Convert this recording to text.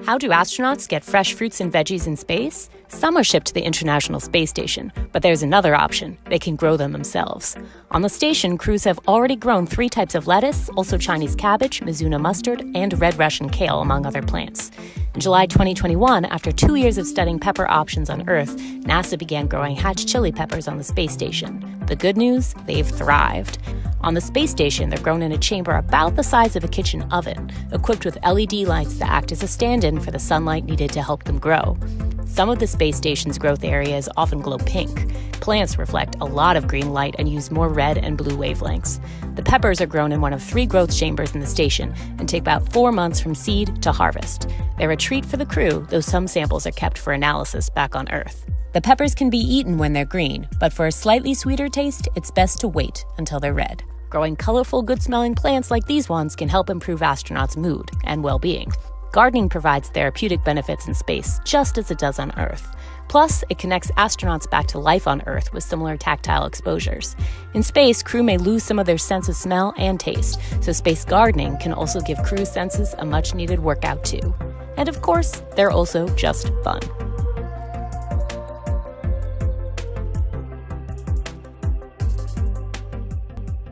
How do astronauts get fresh fruits and veggies in space? Some are shipped to the International Space Station, but there's another option. They can grow them themselves. On the station, crews have already grown 3 types of lettuce, also Chinese cabbage, Mizuna mustard, and red Russian kale, among other plants. In July 2021, after 2 years of studying pepper options on Earth, NASA began growing hatch chili peppers on the space station. The good news? They've thrived. On the space station, they're grown in a chamber about the size of a kitchen oven, equipped with LED lights that act as a stand-in for the sunlight needed to help them grow. Some of the space station's growth areas often glow pink. Plants reflect a lot of green light and use more red and blue wavelengths. The peppers are grown in one of 3 growth chambers in the station and take about 4 months from seed to harvest. They're a treat for the crew, though some samples are kept for analysis back on Earth. The peppers can be eaten when they're green, but for a slightly sweeter taste, it's best to wait until they're red. Growing colorful, good-smelling plants like these ones can help improve astronauts' mood and well-being. Gardening provides therapeutic benefits in space, just as it does on Earth. Plus, it connects astronauts back to life on Earth with similar tactile exposures. In space, crew may lose some of their sense of smell and taste, so space gardening can also give crew senses a much-needed workout too. And of course, they're also just fun.